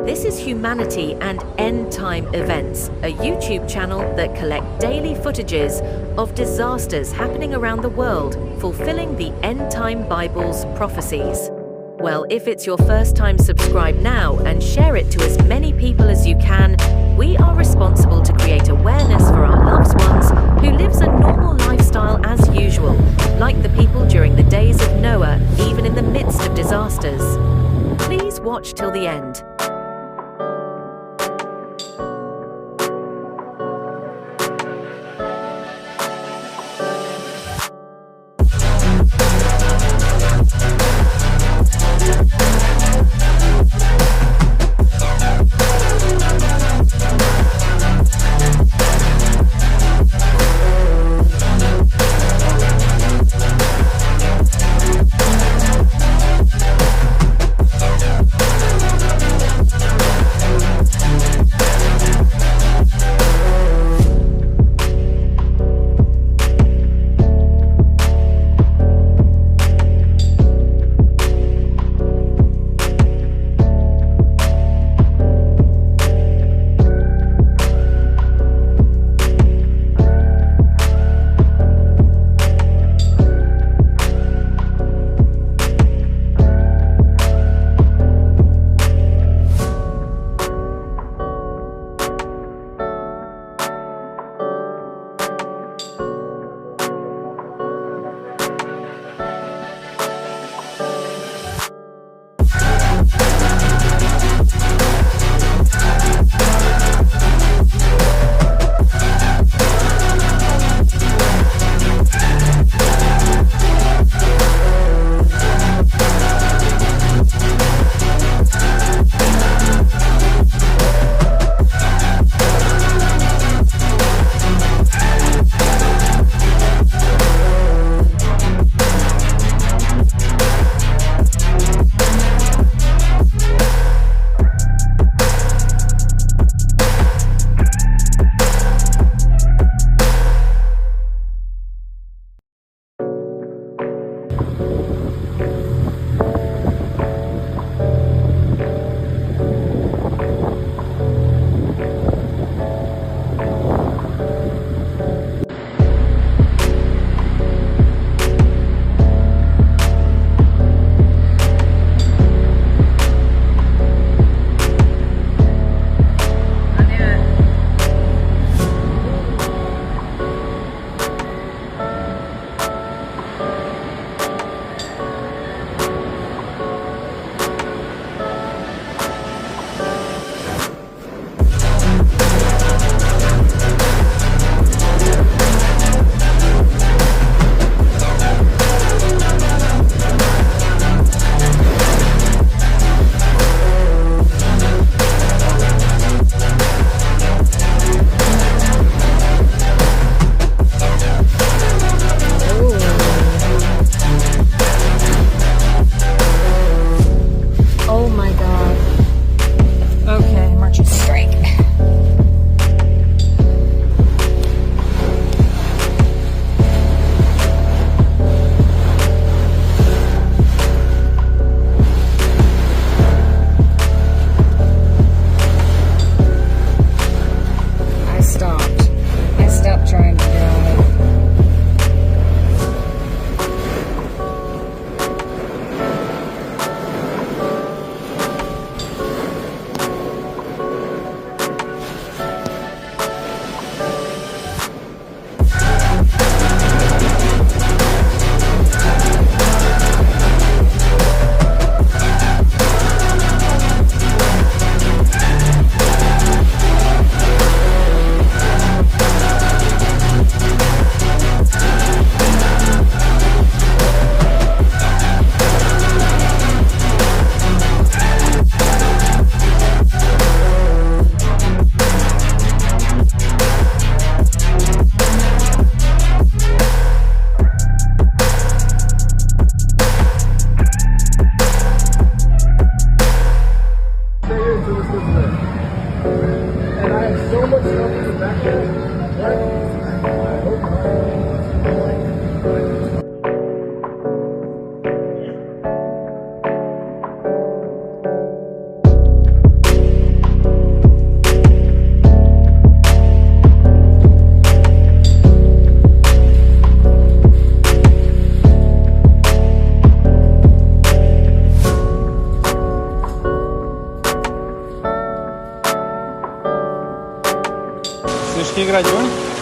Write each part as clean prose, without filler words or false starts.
This is Humanity and End Time Events, a YouTube channel that collect daily footages of disasters happening around the world, fulfilling the End Time Bible's prophecies. Well, if it's your first time, subscribe now and share it to as many people as you can. We are responsible to create awareness for our loved ones who lives a normal lifestyle as usual, like the people during the days of Noah, even in the midst of disasters. Please watch till the end. Ребятушки, играть будем?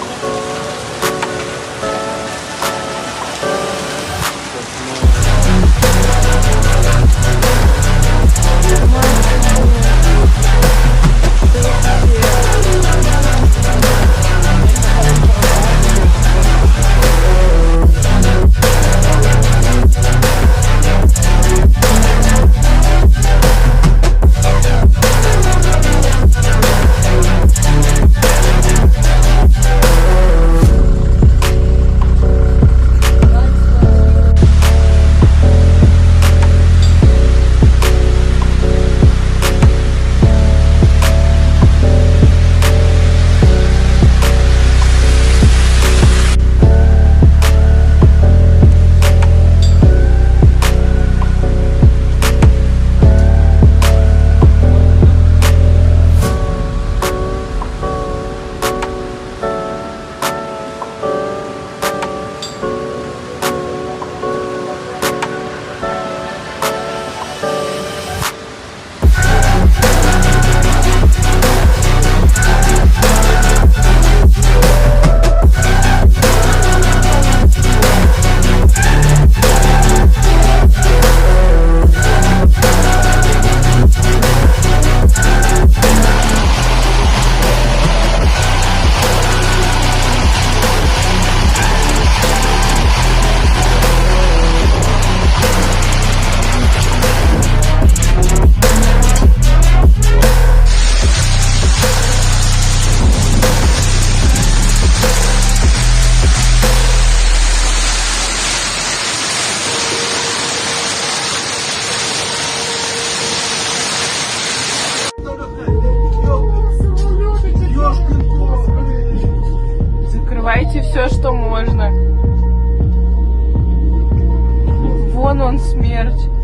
Закрывайте все, что можно. Вон он, смерть.